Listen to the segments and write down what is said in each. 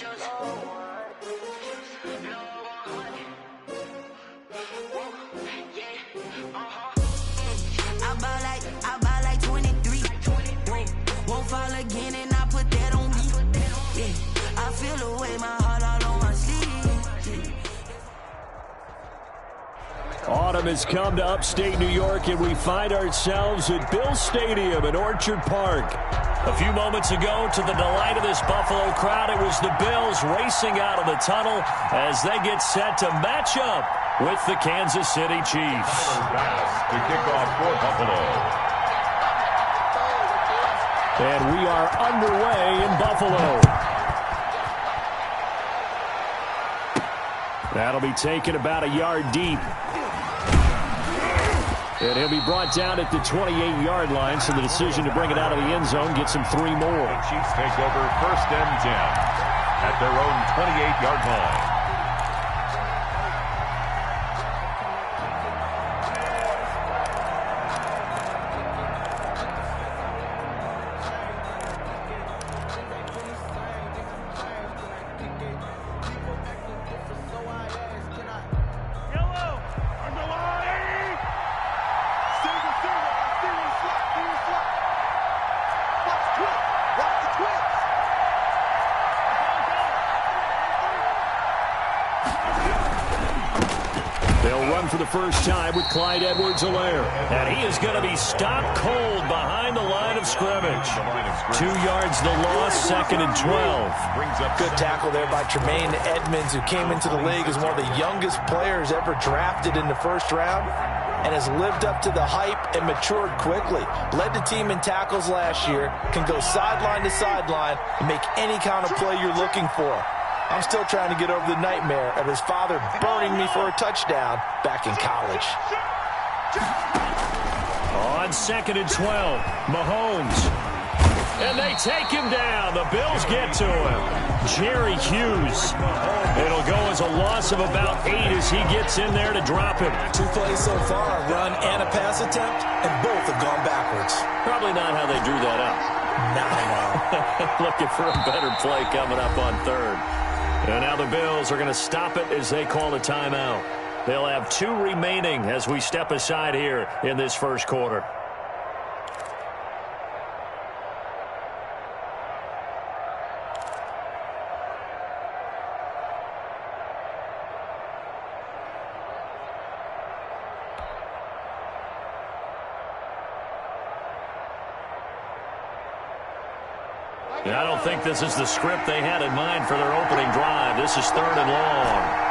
I buy like 23. Won't fall again and I put that on me. Yeah, I feel the way, my heart all on my sleeve. Autumn has come to upstate New York, and we find ourselves at Bills Stadium in Orchard Park. A few moments ago, to the delight of this Buffalo crowd, it was the Bills racing out of the tunnel as they get set to match up with the Kansas City Chiefs. To kick off for Buffalo. And we are underway in Buffalo. That'll be taken about a yard deep. And he'll be brought down at the 28-yard line, so the decision to bring it out of the end zone gets him 3 more. The Chiefs take over 1st and 10 at their own 28-yard line. For the first time with Clyde Edwards-Helaire. And he is going to be stopped cold behind the line of scrimmage. 2 yards the loss, 2nd and 12. Good tackle there by Tremaine Edmonds, who came into the league as one of the youngest players ever drafted in the 1st round and has lived up to the hype and matured quickly. Led the team in tackles last year, can go sideline to sideline and make any kind of play you're looking for. I'm still trying to get over the nightmare of his father burning me for a touchdown back in college. On 2nd and 12, Mahomes. And they take him down. The Bills get to him. Jerry Hughes. It'll go as a loss of about 8 as he gets in there to drop him. 2 plays so far, a run and a pass attempt, and both have gone backwards. Probably not how they drew that up. Not at all. Looking for a better play coming up on 3rd. And now the Bills are going to stop it as they call a timeout. They'll have 2 remaining as we step aside here in this 1st quarter. I don't think this is the script they had in mind for their opening drive. This is 3rd and long.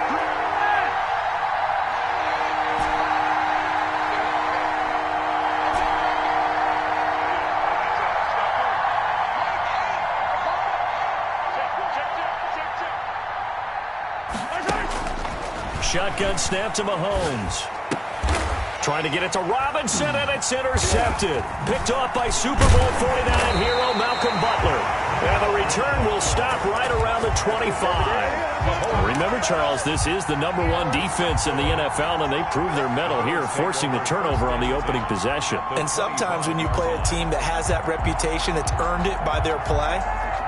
Shotgun snap to Mahomes. Trying to get it to Robinson, and it's intercepted. Picked off by Super Bowl 49 hero Malcolm Butler. And the return will stop right around the 25. Remember, Charles, this is the #1 defense in the NFL, and they prove their mettle here, forcing the turnover on the opening possession. And sometimes when you play a team that has that reputation, that's earned it by their play,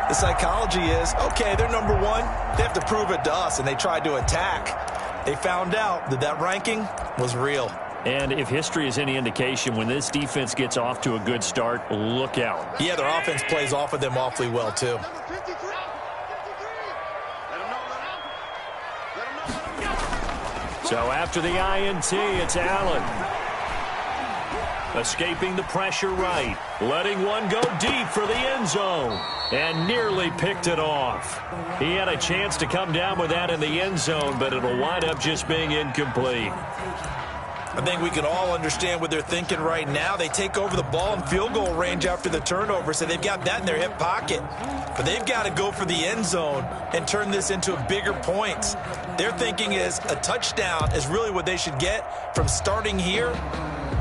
the psychology is, okay, they're #1. They have to prove it to us, and they tried to attack. They found out that that ranking was real. And if history is any indication, when this defense gets off to a good start, look out. Yeah, their offense plays off of them awfully well, too. So after the INT, it's Allen. Escaping the pressure right. Letting one go deep for the end zone. And nearly picked it off. He had a chance to come down with that in the end zone, but it'll wind up just being incomplete. I think we can all understand what they're thinking right now. They take over the ball in field goal range after the turnover, so they've got that in their hip pocket. But they've got to go for the end zone and turn this into bigger points. Their thinking is a touchdown is really what they should get from starting here.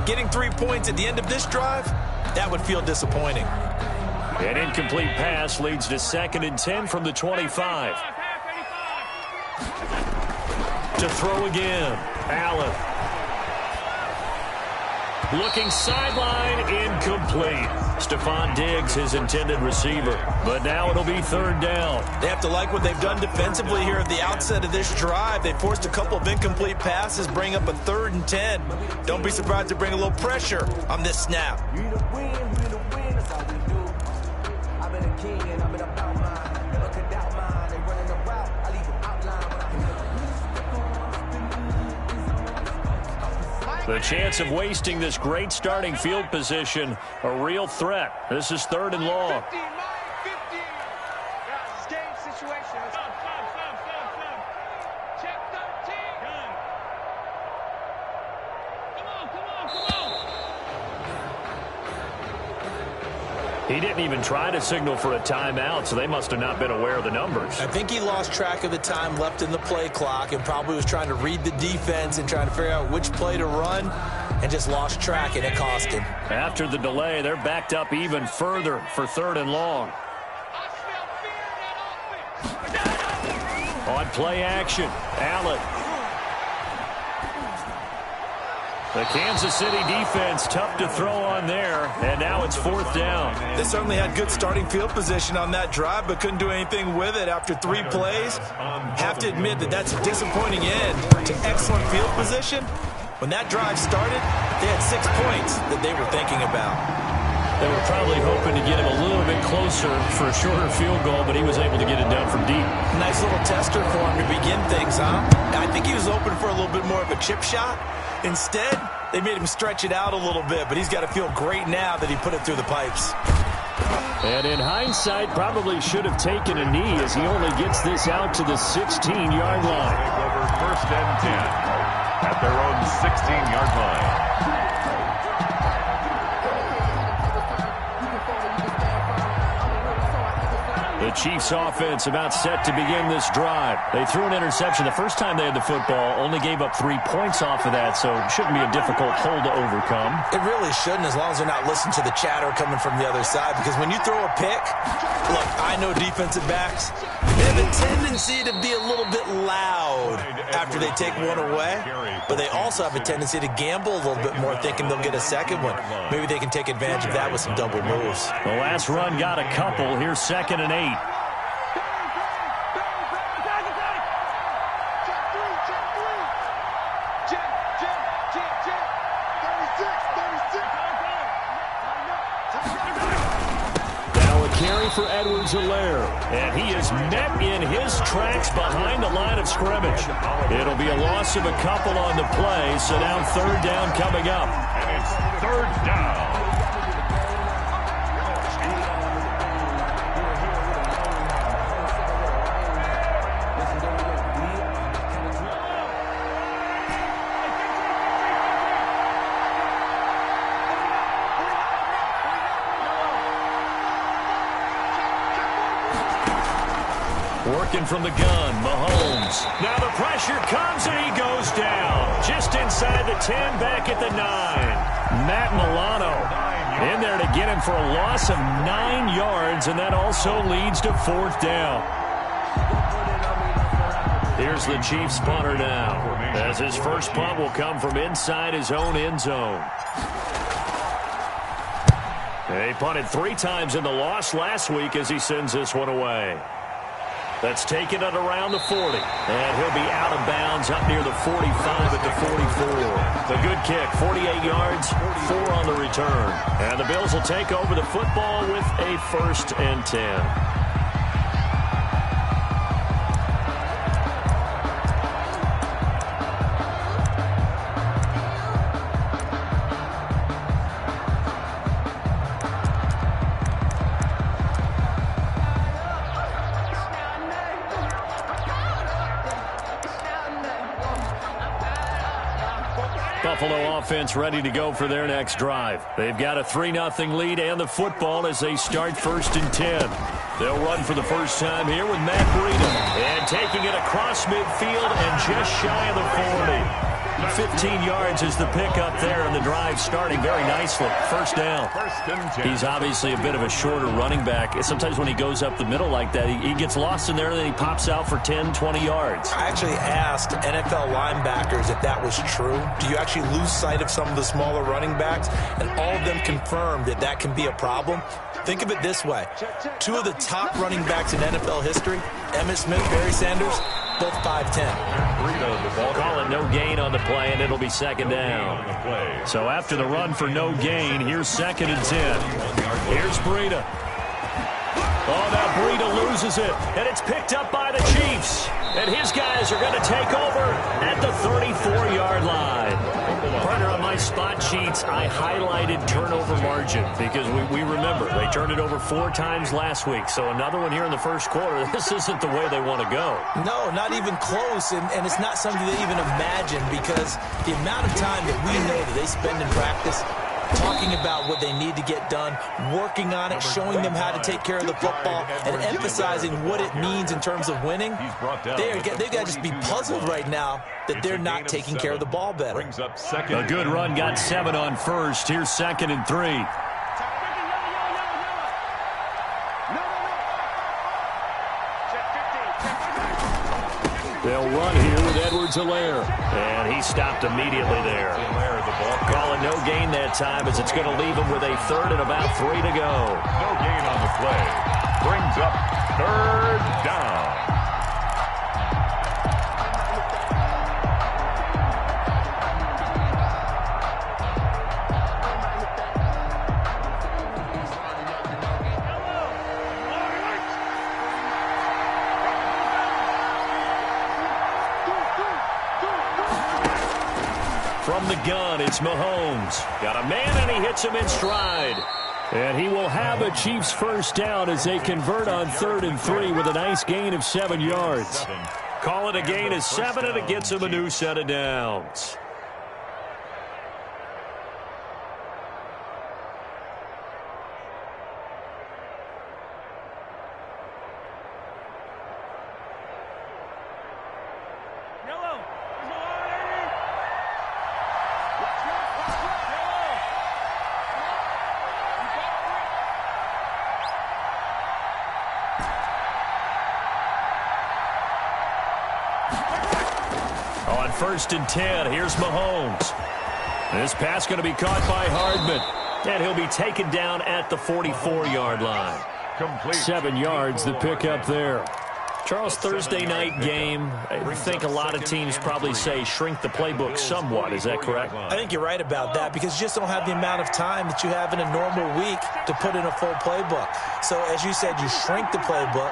Getting 3 points at the end of this drive, that would feel disappointing. An incomplete pass leads to 2nd and 10 from the 25. To throw again, Allen. Looking sideline, incomplete. Stephon Diggs, his intended receiver. But now it'll be third down. They have to like what they've done defensively here at the outset of this drive. They forced a couple of incomplete passes, bring up a 3rd and 10. Don't be surprised to bring a little pressure on this snap. The chance of wasting this great starting field position, a real threat. This is 3rd and long. 50, 50. Guys, game situation. Stop. Check 13. Come on. He didn't even try to signal for a timeout, so they must have not been aware of the numbers. I think he lost track of the time left in the play clock and probably was trying to read the defense and trying to figure out which play to run and just lost track, and it cost him. After the delay, they're backed up even further for 3rd and long. On play action, Allen. The Kansas City defense tough to throw on there, and now it's 4th down. They certainly had good starting field position on that drive, but couldn't do anything with it after 3 plays. Have to admit that that's a disappointing end to excellent field position. When that drive started, they had 6 points that they were thinking about. They were probably hoping to get him a little bit closer for a shorter field goal, but he was able to get it done from deep. Nice little tester for him to begin things, huh? I think he was open for a little bit more of a chip shot. Instead, they made him stretch it out a little bit, but he's got to feel great now that he put it through the pipes. And in hindsight, probably should have taken a knee as he only gets this out to the 16-yard line. Take over 1st and 10 at their own 16-yard line. The Chiefs offense about set to begin this drive. They threw an interception the first time they had the football, only gave up 3 points off of that, so it shouldn't be a difficult hole to overcome. It really shouldn't, as long as they're not listening to the chatter coming from the other side, because when you throw a pick, look, I know defensive backs, they have a tendency to be a little bit loud after they take one away, but they also have a tendency to gamble a little bit more, thinking they'll get a second one. Maybe they can take advantage of that with some double moves. The last run got a couple. Here's 2nd and 8. For Edwards-Helaire, and he is met in his tracks behind the line of scrimmage. It'll be a loss of a couple on the play, so now 3rd down coming up. And it's 3rd down. Working from the gun, Mahomes. Now the pressure comes and he goes down. Just inside the 10, back at the 9. Matt Milano in there to get him for a loss of 9 yards, and that also leads to 4th down. Here's the Chiefs punter now, as his first punt will come from inside his own end zone. They punted 3 times in the loss last week as he sends this one away. That's taken at around the 40. And he'll be out of bounds up near the 45 at the 44. The good kick, 48 yards, 4 on the return. And the Bills will take over the football with a 1st and 10. Buffalo offense ready to go for their next drive. They've got a 3-0 lead and the football as they start 1st and 10. They'll run for the first time here with Matt Breida. And taking it across midfield and just shy of the 40. 15 yards is the pickup there, and the drive starting very nicely. First down. He's obviously a bit of a shorter running back. Sometimes when he goes up the middle like that, he gets lost in there, and then he pops out for 10, 20 yards. I actually asked NFL linebackers if that was true. Do you actually lose sight of some of the smaller running backs? And all of them confirmed that that can be a problem. Think of it this way. Two of the top running backs in NFL history, Emmitt Smith, Barry Sanders, both 5'10". Call it no gain on the play, and it'll be second down. So after the run for no gain, here's 2nd and 10. Here's Breida. Oh, now Breida loses it, and it's picked up by the Chiefs. And his guys are going to take over at the 34-yard line. Partner, on my spot sheets, I highlighted turnover margin because we remember they turned it over 4 times last week. So another one here in the first quarter. This isn't the way they want to go. No, not even close, and it's not something they even imagine because the amount of time that we know that they spend in practice talking about what they need to get done, working on it, showing them how to take care of the football, and emphasizing what it means in terms of winning. They've got to just be puzzled right now that they're not taking care of the ball better. A good run got 7 on first. Here's 2nd and 3. They'll run here with Edwards-Helaire. And he stopped immediately there. Call it no gain that time as it's going to leave him with a 3rd and about 3 to go. No gain on the play. Brings up 3rd down. From the gun, it's Mahomes. Got a man, and he hits him in stride. And he will have a Chiefs first down as they convert on 3rd and 3 with a nice gain of 7 yards. Call it a gain of 7, and it gets him a new set of downs. On 1st and 10, here's Mahomes. This pass going to be caught by Hardman. And he'll be taken down at the 44-yard line. 7 yards, the pickup there. Charles, Thursday night game, I think a lot of teams probably say shrink the playbook somewhat. Is that correct? I think you're right about that because you just don't have the amount of time that you have in a normal week to put in a full playbook. So, as you said, you shrink the playbook,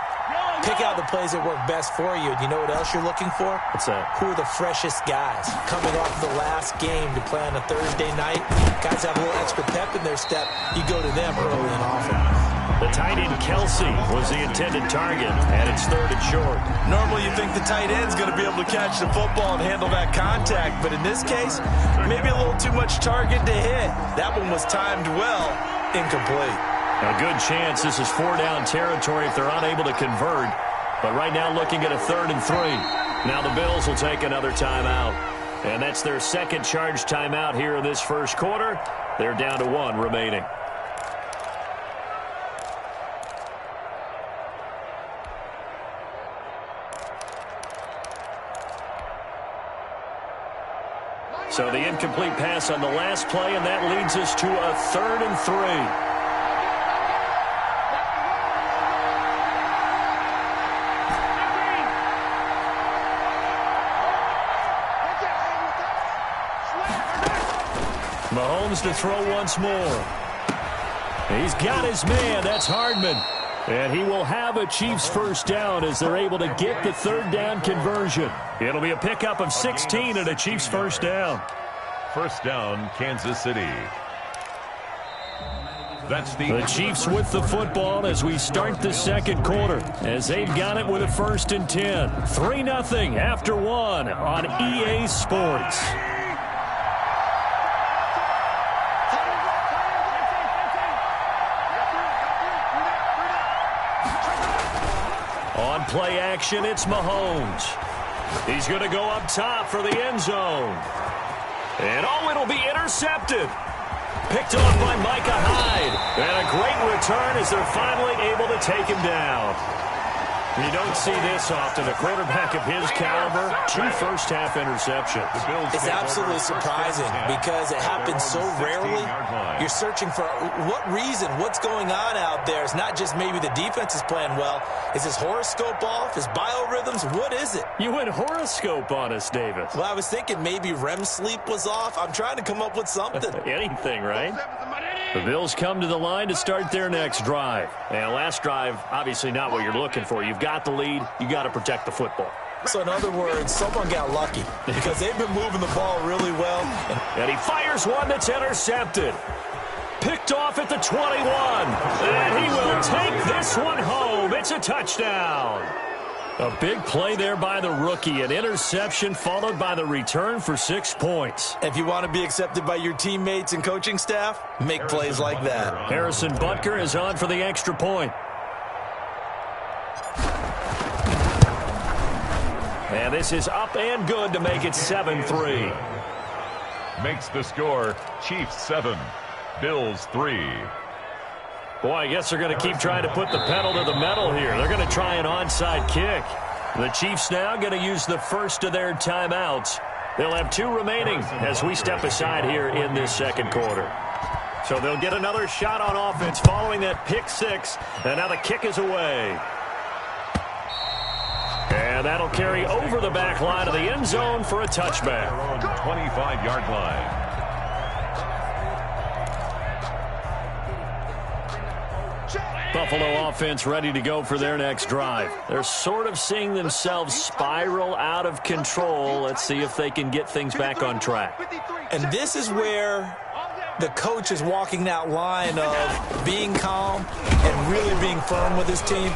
pick out the plays that work best for you. And you know what else you're looking for? What's that? Who are the freshest guys coming off the last game to play on a Thursday night? Guys have a little extra pep in their step. You go to them early and often. The tight end, Kelsey, was the intended target, and it's 3rd and short. Normally you think the tight end's going to be able to catch the football and handle that contact, but in this case, maybe a little too much target to hit. That one was timed well, incomplete. A good chance this is 4-down territory if they're unable to convert. But right now looking at a 3rd and 3. Now the Bills will take another timeout. And that's their second charge timeout here in this first quarter. They're down to 1 remaining. So the incomplete pass on the last play, and that leads us to a 3rd and 3. Mahomes to throw once more. He's got his man. That's Hardman. And he will have a Chiefs first down as they're able to get the 3rd down conversion. It'll be a pickup of 16 and a Chiefs first down. First down, Kansas City. That's the Chiefs with the football as we start the second quarter, as they've got it with a 1st and 10. 3-0 after 1 on EA Sports. On play action, it's Mahomes. He's going to go up top for the end zone. And it'll be intercepted. Picked off by Micah Hyde. And a great return as they're finally able to take him down. You don't see this often. A quarterback of his caliber, 2 first-half interceptions. It's absolutely surprising because it happens so rarely. You're searching for what reason, what's going on out there. It's not just maybe the defense is playing well. Is his horoscope off? His biorhythms? What is it? You went horoscope on us, Davis. Well, I was thinking maybe REM sleep was off. I'm trying to come up with something. Anything, right? The Bills come to the line to start their next drive. And last drive, obviously not what you're looking for. You've got the lead. You got to protect the football. So in other words, someone got lucky because they've been moving the ball really well. And he fires one that's intercepted. Picked off at the 21. And he will take this one home. It's a touchdown. A big play there by the rookie. An interception followed by the return for 6 points. If you want to be accepted by your teammates and coaching staff, make plays like that. Harrison Butker is on for the extra point. And this is up and good to make it 7-3. Makes the score Chiefs 7, Bills 3. Boy, I guess they're going to keep trying to put the pedal to the metal here. They're going to try an onside kick. The Chiefs now going to use the first of their timeouts. They'll have 2 remaining as we step aside here in this second quarter. So they'll get another shot on offense following that pick 6. And now the kick is away. And that'll carry over the back line of the end zone for a touchback. 25-yard line. Buffalo offense ready to go for their next drive. They're sort of seeing themselves spiral out of control. Let's see if they can get things back on track. And this is where the coach is walking that line of being calm and really being firm with his team.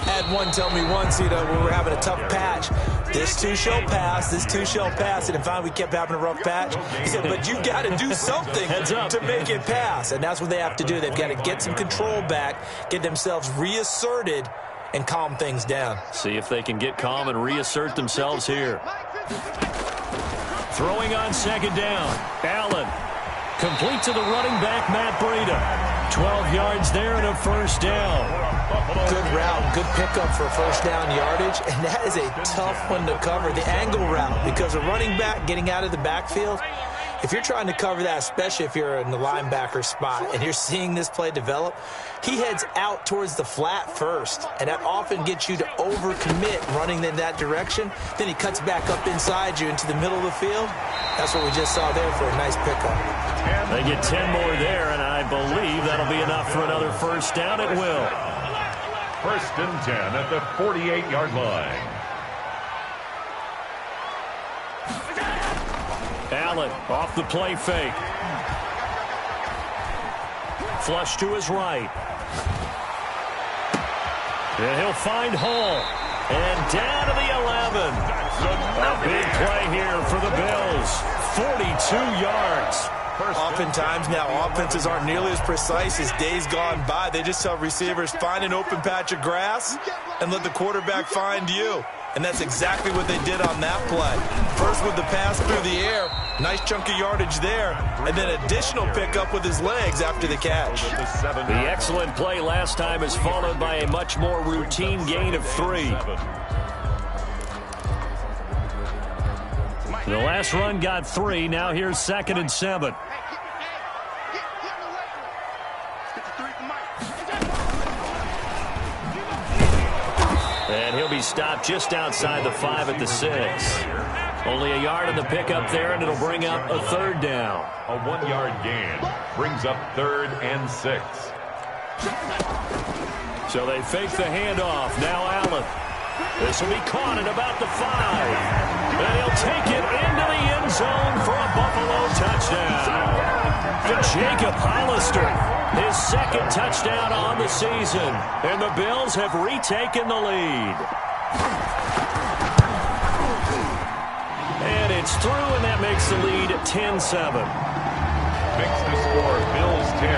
I had one tell me once, when we were having a tough patch, this too shall pass, this too shall pass. And finally we kept having a rough patch. He said, but you got to do something to make it pass. And that's what they have to do. They've got to get some control back, get themselves reasserted, and calm things down. See if they can get calm and reassert themselves here. Throwing on second down. Allen. Complete to the running back, Matt Breida. 12 yards there and a first down. Good route, good pickup for first down yardage, and that is a tough one to cover, the angle route, because a running back getting out of the backfield, if you're trying to cover that, especially if you're in the linebacker spot and you're seeing this play develop, he heads out towards the flat first, and that often gets you to overcommit running in that direction. Then he cuts back up inside you into the middle of the field. That's what we just saw there for a nice pickup. They get 10 more there, and I believe that'll be enough for another first down. It will. First and 10 at the 48-yard line. Allen off the play fake. Flush to his right. And he'll find Hall. And down to the 11. A big play here for the Bills. 42 yards. Oftentimes now offenses aren't nearly as precise as days gone by. They just tell receivers, find an open patch of grass and let the quarterback find you. And that's exactly what they did on that play. First with the pass through the air, nice chunk of yardage there, and then additional pickup with his legs after the catch. The excellent play last time is followed by a much more routine gain of 3. The last run got 3. Now here's 2nd and 7. And he'll be stopped just outside the 5 at the 6. Only a yard on the pickup there, and it'll bring up a 3rd down. A 1-yard gain brings up 3rd and 6. So they fake the handoff. Now Allen. This will be caught at about the 5. And he'll take it into the end zone for a Buffalo touchdown. To Jacob Hollister, his 2nd touchdown on the season. And the Bills have retaken the lead. And it's through, and that makes the lead 10-7. Makes the score Bills 10,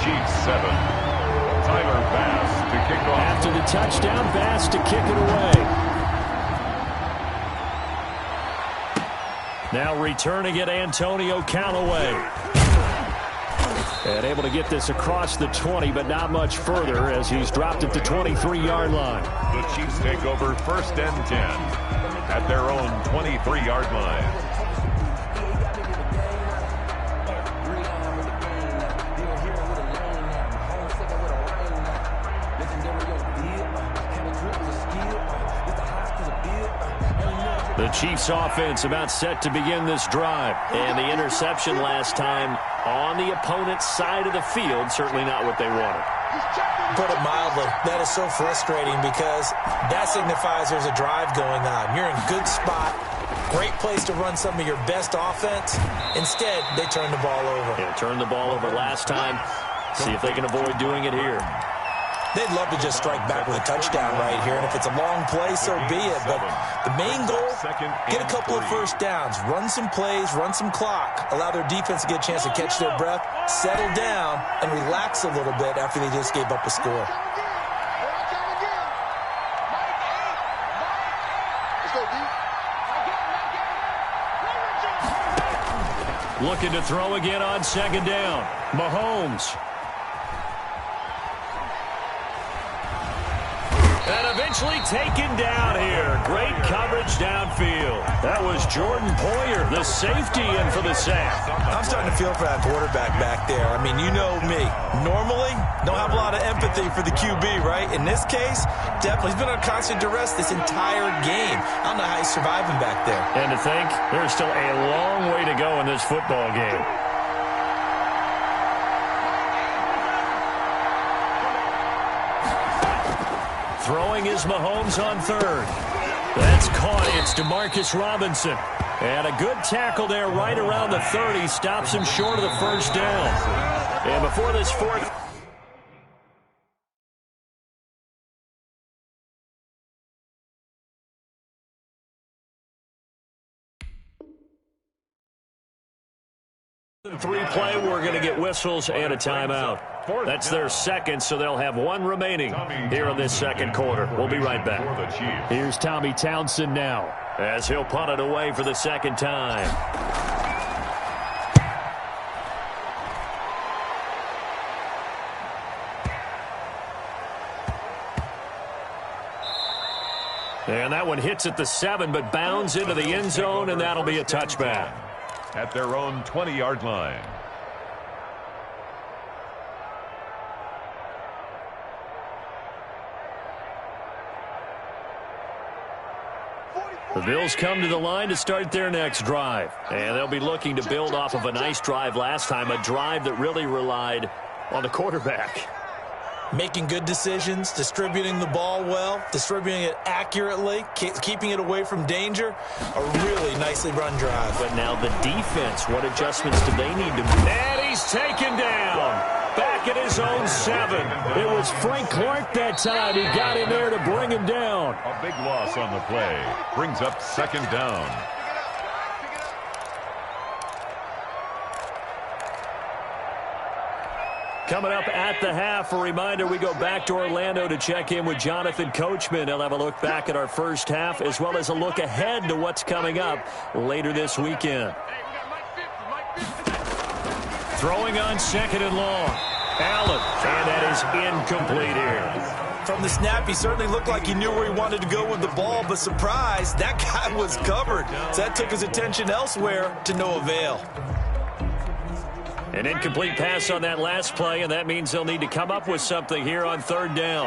Chiefs 7. Tyler Bass to kick off. After the touchdown, Bass to kick it away. Now returning it, Antonio Callaway. And able to get this across the 20, but not much further as he's dropped at the 23-yard line. The Chiefs take over 1st and 10 at their own 23-yard line. The Chiefs offense about set to begin this drive. And the interception last time on the opponent's side of the field, certainly not what they wanted. Put it mildly, that is so frustrating because that signifies there's a drive going on. You're in good spot, great place to run some of your best offense. Instead, they turn the ball over. Yeah, turned the ball over last time. See if they can avoid doing it here. They'd love to just strike back with a touchdown right here, and if it's a long play, so be it. But the main goal, get a couple of first downs, run some plays, run some clock, allow their defense to get a chance to catch their breath, settle down, and relax a little bit after they just gave up a score. Looking to throw again on 2nd down. Mahomes. And eventually taken down here. Great coverage downfield. That was Jordan Poyer, the safety, in for the sack. I'm starting to feel for that quarterback back there. I mean, you know me. Normally, don't have a lot of empathy for the QB, right? In this case, definitely. He's been on constant duress this entire game. I don't know how he's surviving back there. And to think, there's still a long way to go in this football game. Throwing is Mahomes on 3rd. That's caught. It's Demarcus Robinson. And a good tackle there right around the 30. Stops him short of the 1st down. And before this 4th... Three-play, we're going to get whistles and a timeout. That's their 2nd, so they'll have 1 remaining here in this 2nd quarter. We'll be right back. Here's Tommy Townsend now as he'll punt it away for the 2nd time. And that one hits at the 7, but bounds into the end zone, and that'll be a touchback. At their own 20-yard line. The Bills come to the line to start their next drive. And they'll be looking to build off of a nice drive last time, a drive that really relied on the quarterback. Making good decisions, distributing the ball well, distributing it accurately, keeping it away from danger. A really nicely run drive. But now the defense, what adjustments do they need to make? And he's taken down. Back at his own 7. It was Frank Clark that time. He got in there to bring him down. A big loss on the play. Brings up 2nd down. Coming up at the half, a reminder, we go back to Orlando to check in with Jonathan Coachman. He'll have a look back at our first half as well as a look ahead to what's coming up later this weekend. Throwing on 2nd and long. Allen, and that is incomplete here. From the snap, he certainly looked like he knew where he wanted to go with the ball, but surprise, that guy was covered. So that took his attention elsewhere to no avail. An incomplete pass on that last play, and that means they'll need to come up with something here on 3rd down.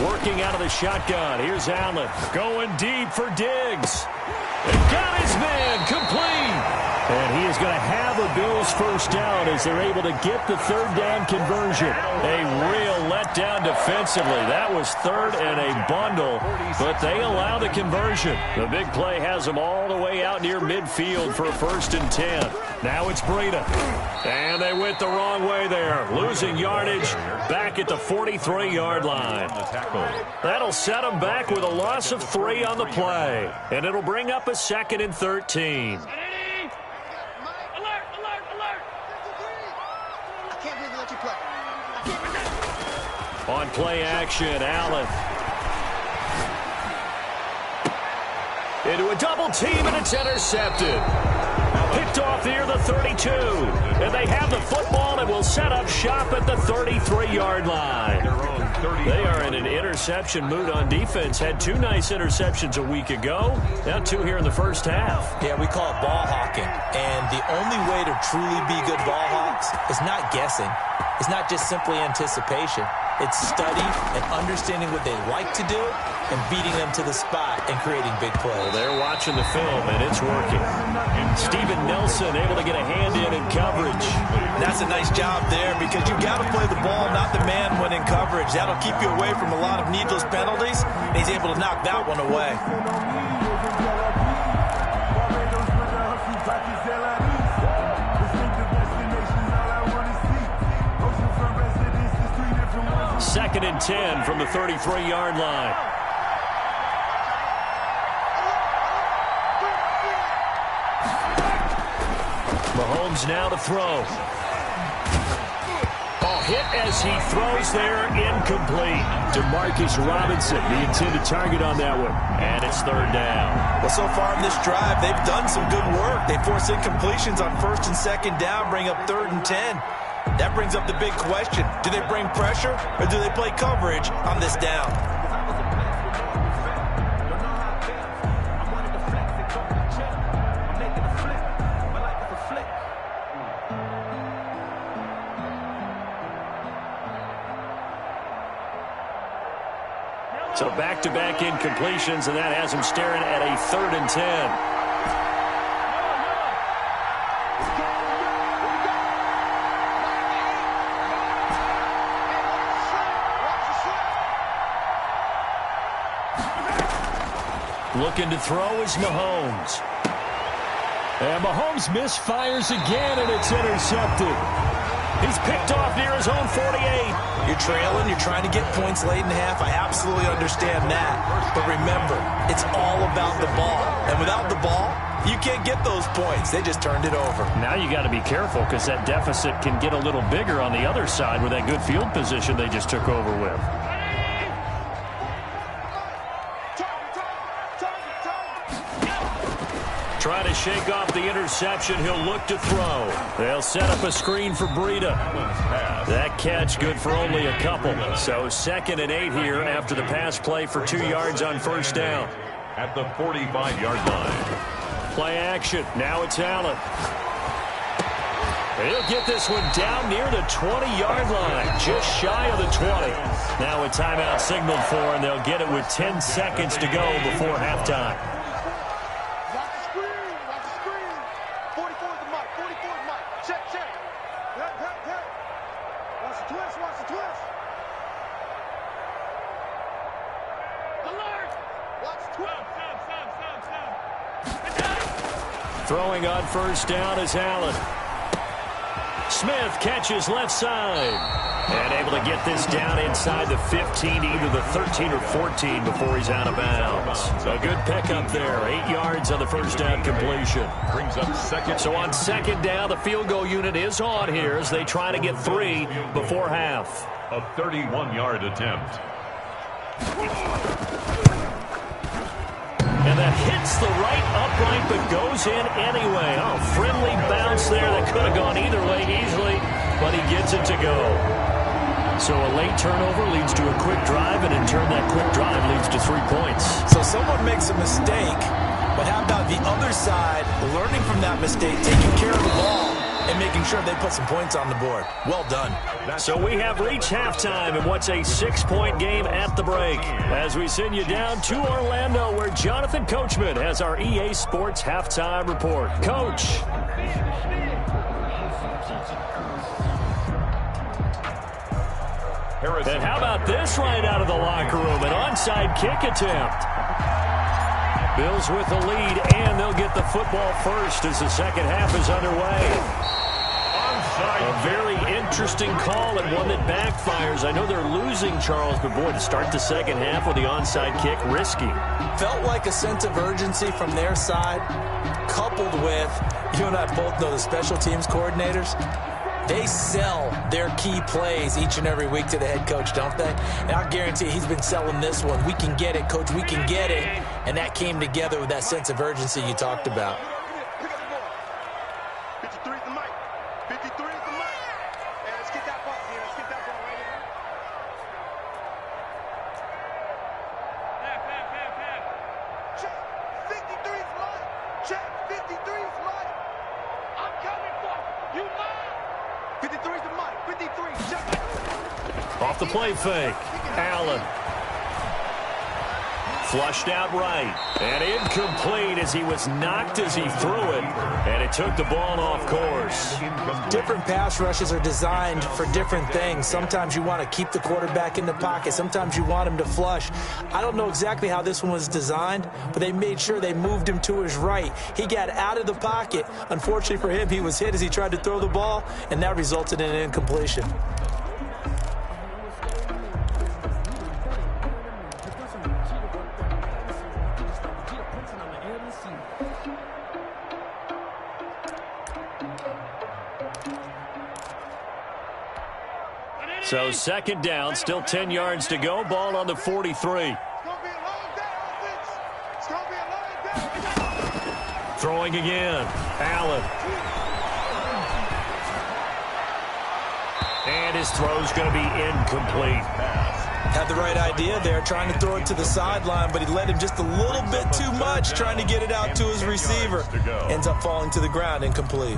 Working out of the shotgun. Here's Allen going deep for Diggs. And got his man complete. And he is going to have a Bills 1st down as they're able to get the 3rd down conversion. A real letdown defensively. That was 3rd and a bundle, but they allow the conversion. The big play has them all the way out near midfield for a 1st and 10. Now it's Breida. And they went the wrong way there. Losing yardage back at the 43-yard line. That'll set them back with a loss of 3 on the play. And it'll bring up a 2nd and 13. On play action, Allen. Into a a double team, and it's intercepted. Picked off near the 32. And they have the football and will set up shop at the 33-yard line. They are in an interception mood on defense. Had 2 nice interceptions a week ago. Now 2 here in the first half. Yeah, we call it ball hawking. And the only way to truly be good ball hawks is not guessing. It's not just simply anticipation. It's study and understanding what they like to do and beating them to the spot and creating big plays. Well, they're watching the film, and it's working. Steven Nelson able to get a hand in coverage. That's a nice job there because you got to play the ball, not the man when in coverage. That'll keep you away from a lot of needless penalties, and he's able to knock that one away. Second and 10 from the 33-yard line. Mahomes now to throw. Hit as he throws there, incomplete. DeMarcus Robinson, the intended target on that one. And it's third down. Well, so far in this drive, they've done some good work. They force incompletions on first and second down, bring up 3rd and 10. That brings up the big question. Do they bring pressure or do they play coverage on this down? So back-to-back incompletions, and that has him staring at a 3rd and 10. Looking to throw is Mahomes. And Mahomes misfires again, and it's intercepted. He's picked off near his own 48. You're trailing, you're trying to get points late in half. I absolutely understand that. But remember, it's all about the ball. And without the ball, you can't get those points. They just turned it over. Now you got to be careful because that deficit can get a little bigger on the other side with that good field position they just took over with. Trying to shake off the interception. He'll look to throw. They'll set up a screen for Breida. That catch good for only a couple. So 2nd and 8 here after the pass play for 2 yards on first down. At the 45-yard line. Play action. Now it's Allen. He'll get this one down near the 20-yard line, just shy of the 20. Now a timeout signaled for, and they'll get it with 10 seconds to go before halftime. Throwing on first down is Allen. Smith catches left side. And able to get this down inside the 15, either the 13 or 14 before he's out of bounds. A good pickup there. 8 yards on the first down completion. Brings up second. So on second down, the field goal unit is on here as they try to get 3 before half. A 31-yard attempt. And that hits the right upright but goes in anyway. Oh, friendly bounce there that could have gone either way easily, but he gets it to go. So a late turnover leads to a quick drive, and in turn that quick drive leads to 3 points. So someone makes a mistake, but how about the other side learning from that mistake, taking care of the ball, and making sure they put some points on the board? Well done. So we have reached halftime in what's a 6-point game at the break. As we send you down to Orlando, where Jonathan Coachman has our EA Sports halftime report. Coach. And how about this right out of the locker room? An onside kick attempt. Bills with the lead, and they'll get the football first as the second half is underway. A very interesting call and one that backfires. I know they're losing, Charles, but boy, to start the second half with the onside kick, risky. Felt like a sense of urgency from their side, coupled with, you and I both know the special teams coordinators, They sell their key plays each and every week to the head coach, don't they? And I guarantee he's been selling this one. We can get it, coach. We can get it. And that came together with that sense of urgency you talked about. 53 is the mic. 53 is the mic. Hey, let's get that ball. Yeah, let's get that ball right here. Check. 53 is mine. Check. 53 is mine. I'm coming for you. You mine. 53 is the mic. 53. Check. Off the play fake. Allen. Flushed out right. And incomplete as he was knocked as he threw it. And it took the ball off course. Different pass rushes are designed for different things. Sometimes you want to keep the quarterback in the pocket. Sometimes you want him to flush. I don't know exactly how this one was designed, but they made sure they moved him to his right. He got out of the pocket. Unfortunately for him, he was hit as he tried to throw the ball, and that resulted in an incompletion. So second down, still 10 yards to go. Ball on the 43. It's going to be a long day, offense. It's going to be a long day. Throwing again. Allen. And his throw's going to be incomplete. Had the right idea there, trying to throw it to the sideline, but he led him just a little bit too much, trying to get it out to his receiver. Ends up falling to the ground, incomplete.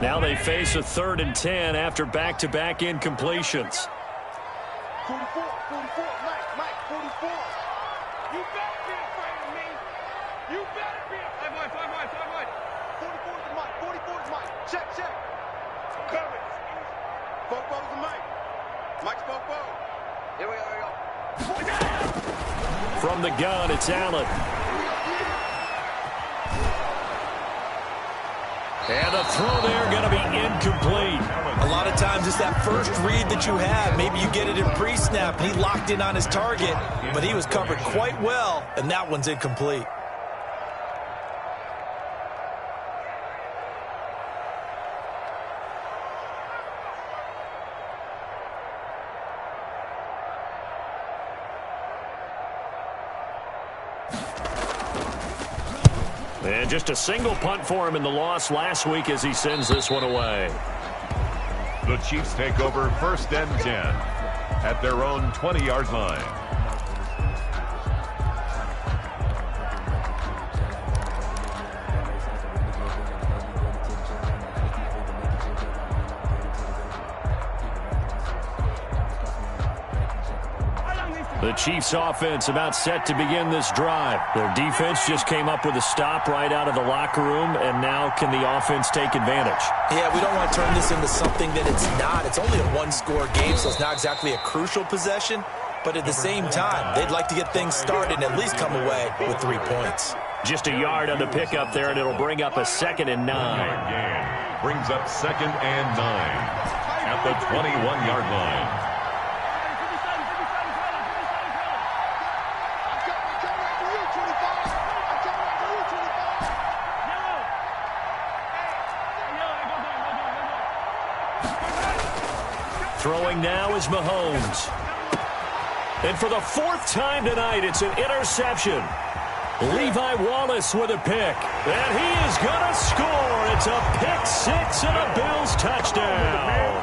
Now they face a 3rd and 10 after back-to-back incompletions. 44, 44, Mike, 44. You better be afraid of me. You better be afraid. 5 wide. 44 is the mic, 44 is Mike. Check. Coverage. Fofo's the mic. Mike's Fofo. Here we go. From the gun, it's Allen. And the throw there going to be incomplete. A lot of times it's that first read that you have. Maybe you get it in pre-snap. He locked in on his target, but he was covered quite well, and that one's incomplete. And just a single punt for him in the loss last week as he sends this one away. The Chiefs take over 1st and 10 at their own 20-yard line. The Chiefs offense about set to begin this drive. Their defense just came up with a stop right out of the locker room, and now can the offense take advantage? Yeah, we don't want to turn this into something that it's not. It's only a one-score game, so it's not exactly a crucial possession. But at the same time, they'd like to get things started and at least come away with 3 points. Just a yard on the pickup there, and it'll bring up a 2nd and 9. Brings up 2nd and 9 at the 21-yard line. Throwing now is Mahomes. And for the 4th time tonight, it's an interception. Levi Wallace with a pick. And he is going to score. It's a pick 6 and a Bills touchdown.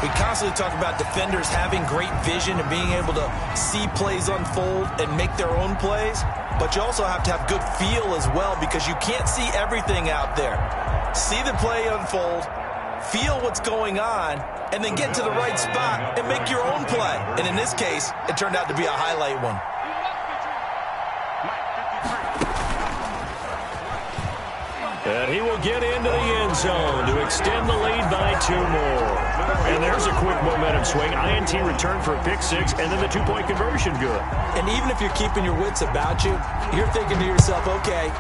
We constantly talk about defenders having great vision and being able to see plays unfold and make their own plays. But you also have to have good feel as well, because you can't see everything out there. See the play unfold, feel what's going on, and then get to the right spot and make your own play. And in this case, it turned out to be a highlight one. And he will get into the end zone to extend the lead by 2 more. And there's a quick momentum swing. INT return for a pick 6, and then the 2-point conversion good. And even if you're keeping your wits about you, you're thinking to yourself, okay,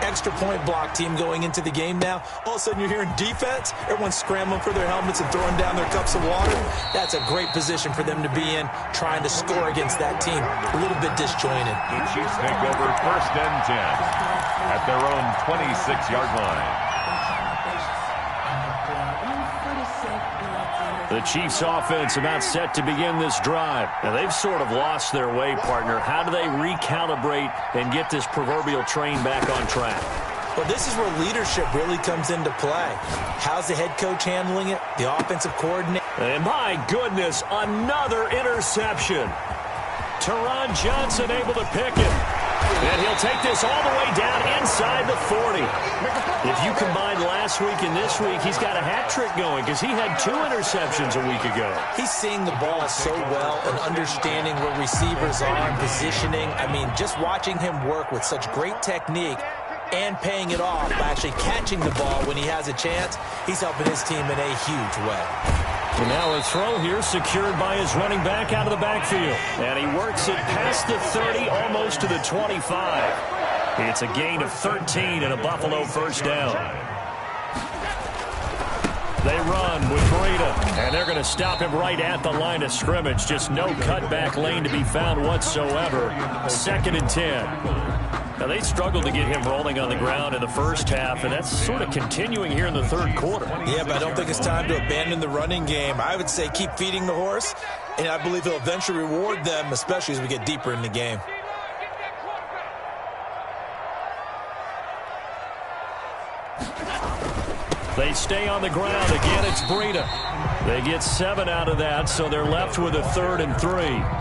extra point block team going into the game now. All of a sudden you're hearing defense. Everyone's scrambling for their helmets and throwing down their cups of water. That's a great position for them to be in, trying to score against that team. A little bit disjointed. The Chiefs take over 1st and 10. at their own 26-yard line. The Chiefs offense about set to begin this drive. Now, they've sort of lost their way, partner. How do they recalibrate and get this proverbial train back on track? Well, this is where leadership really comes into play. How's the head coach handling it? The offensive coordinator. And my goodness, another interception. Teron Johnson able to pick it. And he'll take this all the way down inside the 40. If you combine last week and this week, he's got a hat trick going because he had 2 interceptions a week ago. He's seeing the ball so well and understanding where receivers are and positioning. I mean, just watching him work with such great technique and paying it off by actually catching the ball when he has a chance, he's helping his team in a huge way. And now a throw here secured by his running back out of the backfield. And he works it past the 30, almost to the 25. It's a gain of 13 and a Buffalo first down. They run with Breida, and they're going to stop him right at the line of scrimmage. Just no cutback lane to be found whatsoever. 2nd and 10. Now, they struggled to get him rolling on the ground in the first half, and that's sort of continuing here in the third quarter. Yeah, but I don't think it's time to abandon the running game. I would say keep feeding the horse, and I believe he'll eventually reward them, especially as we get deeper in the game. They stay on the ground. Again, it's Breida. They get 7 out of that, so they're left with a 3rd and 3.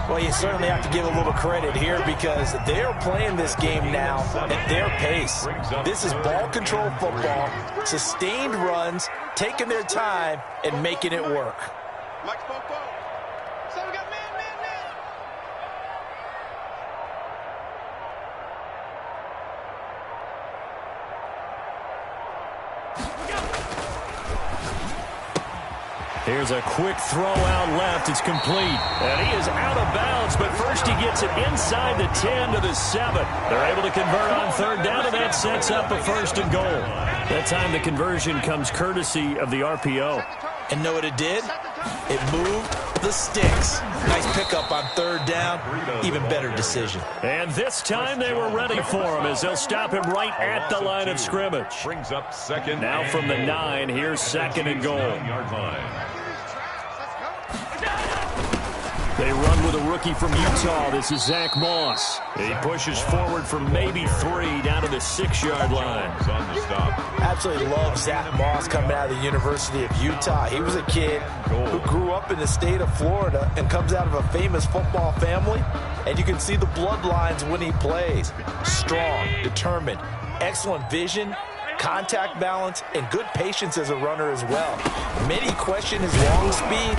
Well, you certainly have to give a little credit here because they're playing this game now at their pace. This is ball control football, sustained runs, taking their time, and making it work. So we got man. Here's a quick throw out left. It's complete. And he is out of bounds, but first he gets it inside the 10 to the 7. They're able to convert on 3rd down, and that sets up a 1st and goal. That time the conversion comes courtesy of the RPO. And know what it did? It moved the sticks. Nice pickup on 3rd down. Even better decision. And this time they were ready for him as they'll stop him right at the line of scrimmage. Brings up 2nd. Now from the 9, here's 2nd and goal. Yard line. They run with a rookie from Utah. This is Zach Moss. He pushes forward for maybe 3 down to the 6-yard line. On the stop. Absolutely love Zach Moss coming out of the University of Utah. He was a kid who grew up in the state of Florida and comes out of a famous football family. And you can see the bloodlines when he plays. Strong, determined, excellent vision, contact balance, and good patience as a runner as well. Many question his long speed,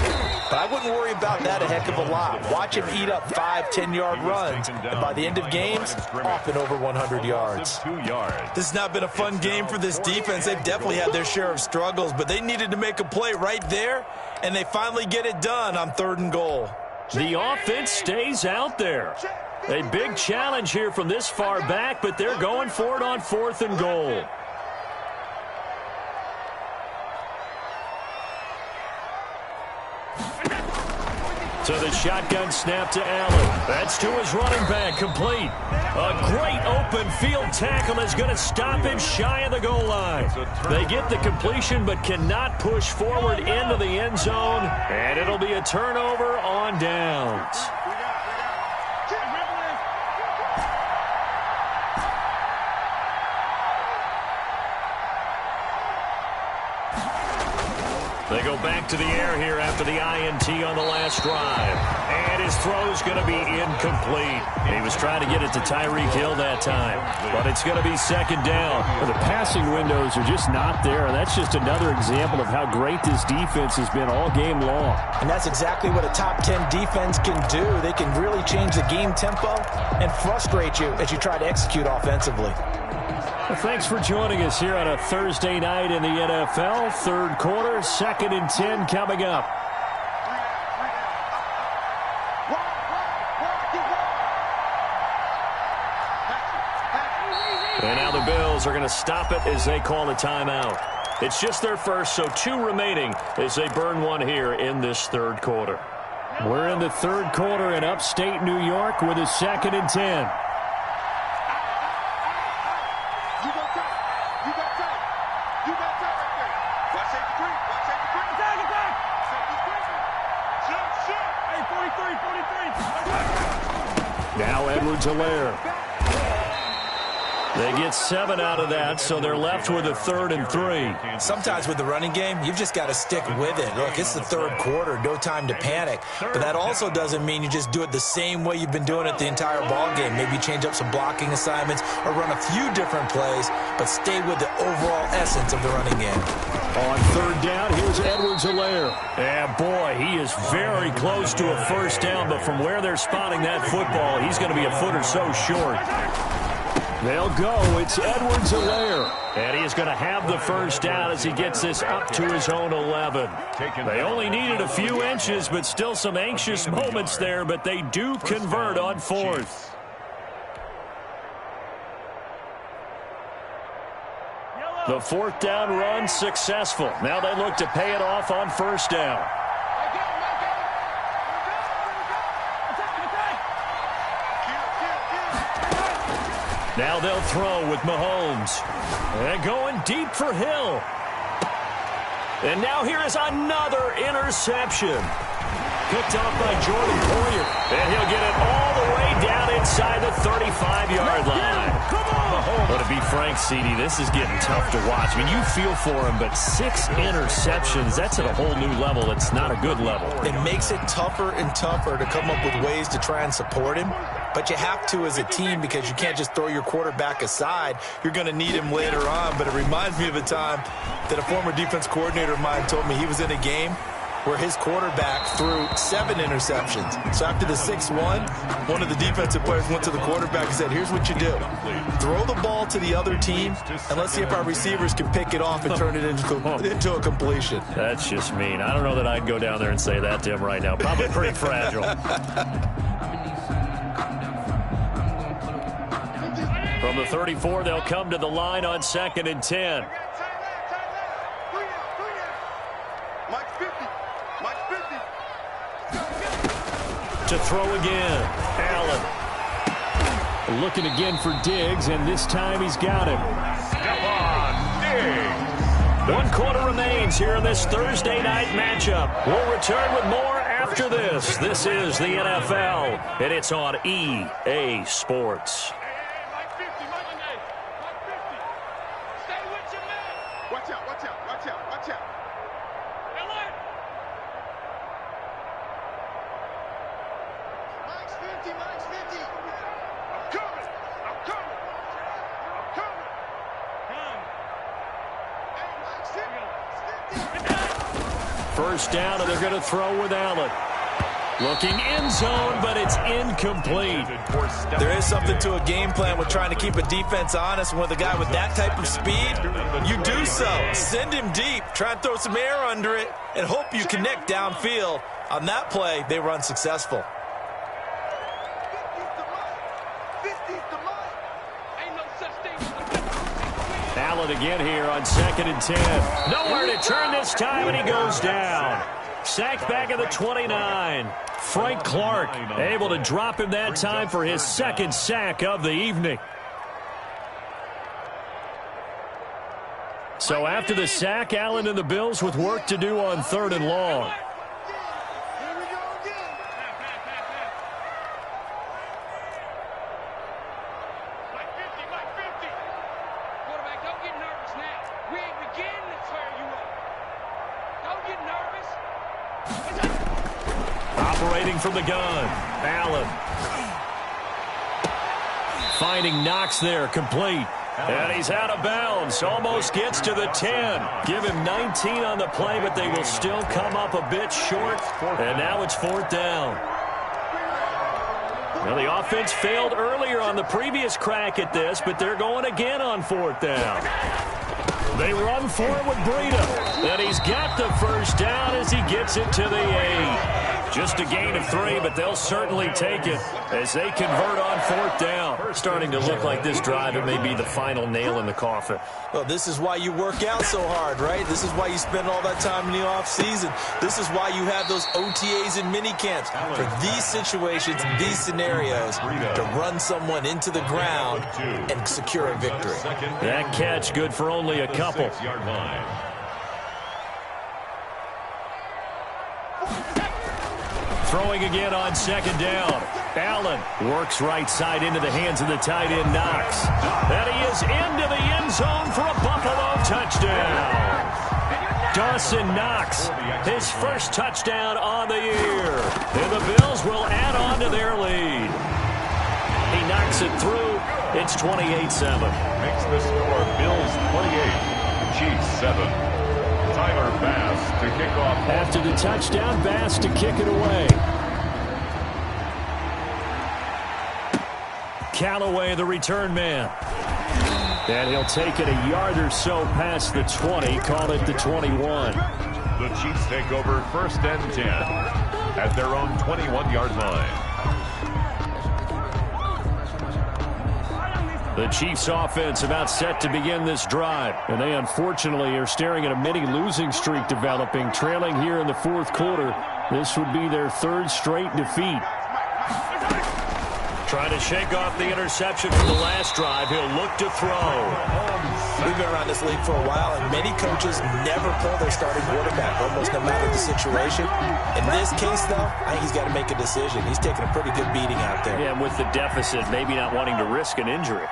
but I wouldn't worry about that a heck of a lot. Watch him eat up 5-10-yard runs, and by the end of games, often over 100 yards. 2 yards. This has not been a fun game for this defense. They've definitely had their share of struggles, but they needed to make a play right there, and they finally get it done on 3rd and goal. The offense stays out there. A big challenge here from this far back, but they're going for it on 4th and goal. So the shotgun snap to Allen. That's to his running back, complete. A great open field tackle is going to stop him shy of the goal line. They get the completion but cannot push forward into the end zone, and it'll be a turnover on downs. They go back to the air here after the INT on the last drive. And his throw's going to be incomplete. He was trying to get it to Tyreek Hill that time. But it's going to be 2nd down. Well, the passing windows are just not there. And that's just another example of how great this defense has been all game long. And that's exactly what a top 10 defense can do. They can really change the game tempo and frustrate you as you try to execute offensively. Well, thanks for joining us here on a Thursday night in the NFL. 3rd quarter, 2nd and 10 coming up. And now the Bills are going to stop it as they call a timeout. It's just their first, so 2 remaining as they burn 1 here in this 3rd quarter. We're in the 3rd quarter in upstate New York with a 2nd and 10. Now Edwards-Helaire. They get 7 out of that, so they're left with a 3rd and 3. Sometimes with the running game, you've just got to stick with it. Look, it's the third quarter, no time to panic. But that also doesn't mean you just do it the same way you've been doing it the entire ball game. Maybe change up some blocking assignments or run a few different plays, but stay with the overall essence of the running game. On 3rd down, here's Edwards-Helaire. And boy, he is very close to a first down, but from where they're spotting that football, he's going to be a foot or so short. They'll go. It's Edwards-Helaire. And he is going to have the first down as he gets this up to his own 11. They only needed a few inches, but still some anxious moments there, but they do convert on 4th. The 4th down run successful. Now they look to pay it off on first down. Now they'll throw with Mahomes. And going deep for Hill. And now here is another interception. Picked off by Jordan Poyer. And he'll get it all the way down inside the 35-yard line. But to be frank, CD, this is getting tough to watch. I mean, you feel for him, but 6 interceptions, that's at a whole new level. It's not a good level. It makes it tougher and tougher to come up with ways to try and support him. But you have to as a team because you can't just throw your quarterback aside. You're going to need him later on. But it reminds me of a time that a former defense coordinator of mine told me he was in a game where his quarterback threw 7 interceptions. So after the 6-1, one of the defensive players went to the quarterback and said, here's what you do. Throw the ball to the other team, and let's see if our receivers can pick it off and turn it into a completion. That's just mean. I don't know that I'd go down there and say that to him right now. Probably pretty fragile. From the 34, they'll come to the line on 2nd and 10. To throw again. Allen. Looking again for Diggs, and this time he's got him. Diggs. 1 quarter remains here in this Thursday night matchup. We'll return with more after this. This is the NFL, and it's on EA Sports. First down, and they're going to throw with Allen. Looking end zone, but it's incomplete. There is something to a game plan with trying to keep a defense honest. With a guy with that type of speed, you do so. Send him deep. Try and throw some air under it and hope you connect downfield. On that play, they were unsuccessful. Allen again here on 2nd and 10. Nowhere to turn this time, and he goes down. Sacked back at the 29. Frank Clark able to drop him that time for his 2nd sack of the evening. So after the sack, Allen and the Bills with work to do on 3rd and long. Operating from the gun, Allen. Finding Knox there, complete. And he's out of bounds. Almost gets to the 10. Give him 19 on the play, but they will still come up a bit short. And now it's 4th down. Now the offense failed earlier on the previous crack at this, but they're going again on 4th down. They run for it with Breida. And he's got the first down as he gets it to the 8. Just a gain of 3, but they'll certainly take it as they convert on 4th down. Starting to look like this drive, it may be the final nail in the coffin. Well, this is why you work out so hard, right? This is why you spend all that time in the offseason. This is why you have those OTAs and mini camps. For these situations, these scenarios, to run someone into the ground and secure a victory. That catch good for only a couple. Throwing again on second down. Allen works right side into the hands of the tight end Knox. And he is into the end zone for a Buffalo touchdown. Dawson Knox, his first touchdown on the year. And the Bills will add on to their lead. He knocks it through. It's 28-7. Makes the score Bills 28, Chiefs 7. Tyler Bass to kick off. After the touchdown, Bass to kick it away. Callaway, the return man. And he'll take it a yard or so past the 20, call it the 21. The Chiefs take over 1st and 10 at their own 21-yard line. The Chiefs offense about set to begin this drive. And they unfortunately are staring at a mini losing streak developing, trailing here in the 4th quarter. This would be their 3rd straight defeat. Trying to shake off the interception from the last drive. He'll look to throw. We've been around this league for a while, and many coaches never pull their starting quarterback, almost no matter the situation. In this case, though, I think he's got to make a decision. He's taking a pretty good beating out there. Yeah, and with the deficit, maybe not wanting to risk an injury.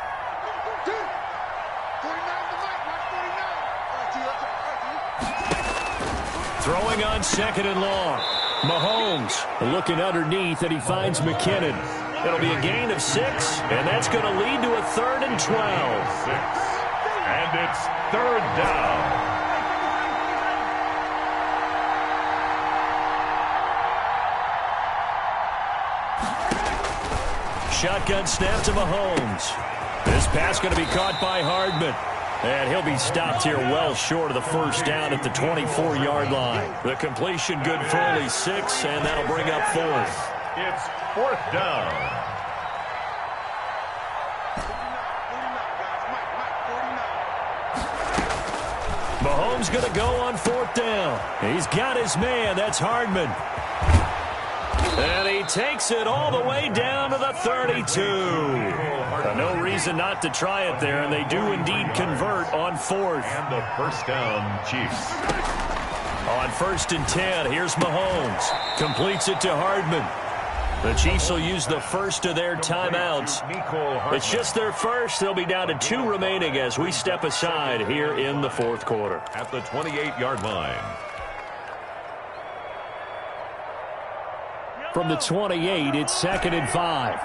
Throwing on second and long. Mahomes looking underneath, and he finds McKinnon. It'll be a gain of 6, and that's going to lead to a 3rd and 12. 6. And it's 3rd down. Shotgun snap to Mahomes. This pass going to be caught by Hardman. And he'll be stopped here well short of the 1st down at the 24-yard line. The completion good for only 6, and that'll bring up 4th. It's 4th down. Mahomes going to go on 4th down. He's got his man. That's Hardman. And he takes it all the way down to the 32. No reason not to try it there, and they do indeed convert on 4th. And the 1st down, Chiefs. On 1st and 10, here's Mahomes. Completes it to Hardman. The Chiefs will use the first of their timeouts. It's just their first. They'll be down to 2 remaining as we step aside here in the 4th quarter. At the 28-yard line. From the 28, it's 2nd and 5.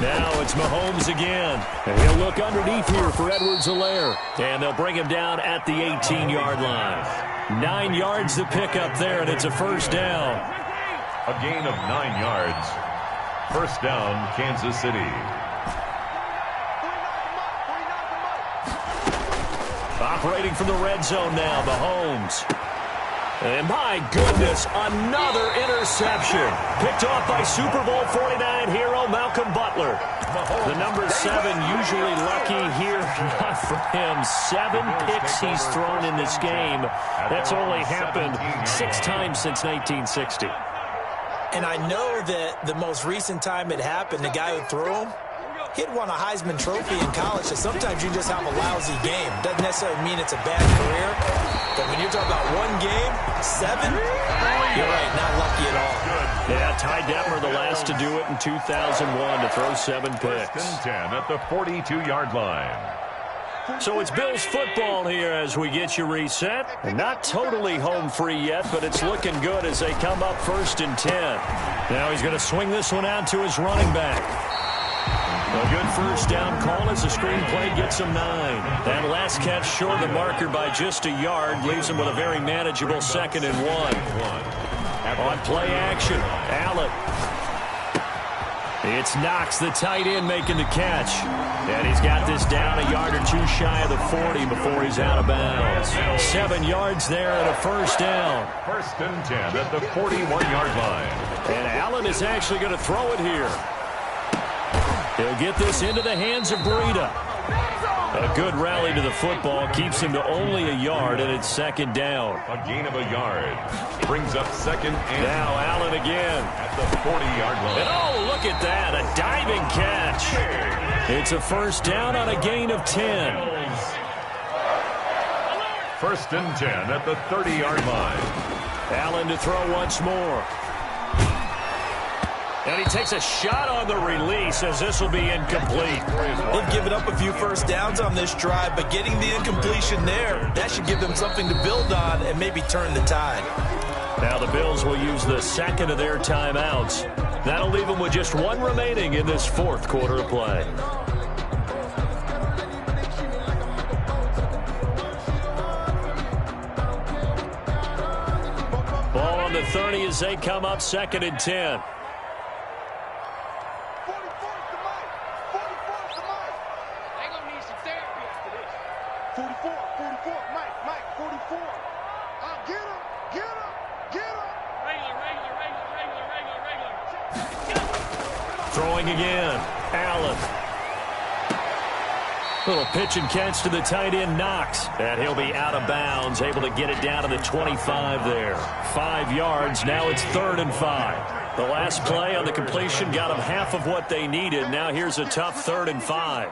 Now it's Mahomes again. And he'll look underneath here for Edwards-Helaire. And they'll bring him down at the 18-yard line. 9 yards to pick up there, and it's a 1st down. A gain of 9 yards. 1st down, Kansas City. Operating from the red zone now, Mahomes. And my goodness, another interception. Picked off by Super Bowl 49 hero Malcolm Butler. The number 7 usually lucky here. Not for him. 7 picks he's thrown in this game. That's only happened 6 times since 1960. And I know that the most recent time it happened, the guy who threw him, he'd won a Heisman Trophy in college, so sometimes you just have a lousy game. Doesn't necessarily mean it's a bad career, but when you're talking about 1 game, 7, you're right, not lucky at all. Yeah, Ty Detmer, the last to do it in 2001, to throw 7 picks. 1st and 10 at the 42-yard line. So it's Bills football here as we get you reset. And not totally home free yet, but it's looking good as they come up 1st and 10. Now he's going to swing this one out to his running back. A good 1st down call as the screenplay gets him 9. That last catch short of the marker by just a yard leaves him with a very manageable 2nd and 1. On play action, Allen. It's Knox, the tight end, making the catch. And he's got this down a yard or 2 shy of the 40 before he's out of bounds. 7 yards there and a 1st down. 1st and 10 at the 41-yard line. And Allen is actually going to throw it here. He'll get this into the hands of Breida. A good rally to the football keeps him to only a yard, and it's second down. A gain of a yard. Brings up second and now Allen again. At the 40-yard line. And oh, look at that, a diving catch. It's a first down on a gain of 10. First and 10 at the 30-yard line. Allen to throw once more. And he takes a shot on the release as this will be incomplete. They've given up a few first downs on this drive, but getting the incompletion there, that should give them something to build on and maybe turn the tide. Now the Bills will use the second of their timeouts. That'll leave them with just one remaining in this fourth quarter of play. Ball on the 30 as they come up second and 10. 44. Regular. Throwing again. Allen. Little pitch and catch to the tight end, Knox. And he'll be out of bounds, able to get it down to the 25 there. 5 yards. Now it's 3rd and 5. The last play on the completion got them half of what they needed. Now here's a tough 3rd and 5.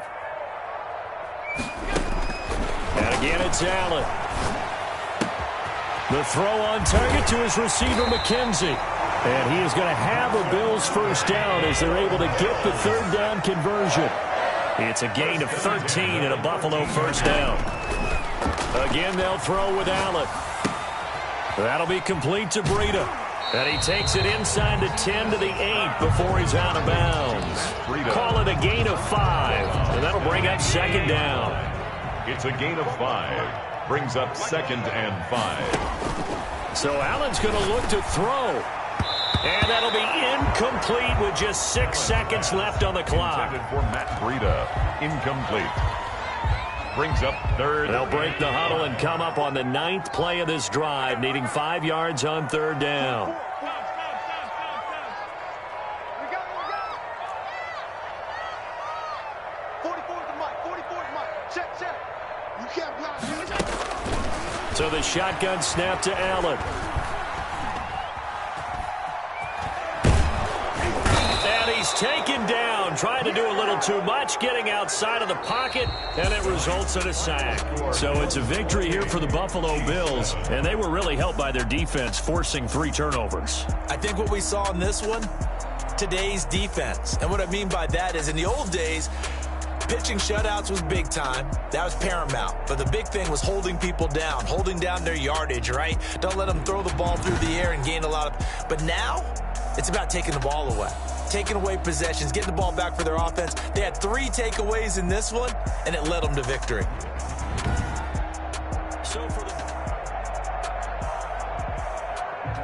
And again, it's Allen. The throw on target to his receiver, McKenzie. And he is going to have a Bills first down as they're able to get the 3rd down conversion. It's a gain of 13 and a Buffalo first down. Again, they'll throw with Allen. That'll be complete to Breida. And he takes it inside the 10 to the 8 before he's out of bounds. Call it a gain of 5. And that'll bring up second down. It's a gain of 5. Brings up 2nd and 5. So Allen's going to look to throw. And that'll be incomplete with just 6 seconds left on the clock. Intended for Matt Breida. Incomplete. Brings up 3rd. They'll break the huddle and come up on the 9th play of this drive, needing 5 yards on 3rd down. Stop. We got it. 44 to Mike. 44 to Mike. Check. You can't block me. So the shotgun snap to Allen. He's taken down, trying to do a little too much, getting outside of the pocket, and it results in a sack. So it's a victory here for the Buffalo Bills, and they were really helped by their defense, forcing 3 turnovers. I think what we saw in this one, today's defense. And what I mean by that is in the old days, pitching shutouts was big time. That was paramount. But the big thing was holding people down, holding down their yardage, right? Don't let them throw the ball through the air and gain a lot of... But now, it's about taking the ball away. Taking away possessions, getting the ball back for their offense. They had 3 takeaways in this one, and it led them to victory. So for the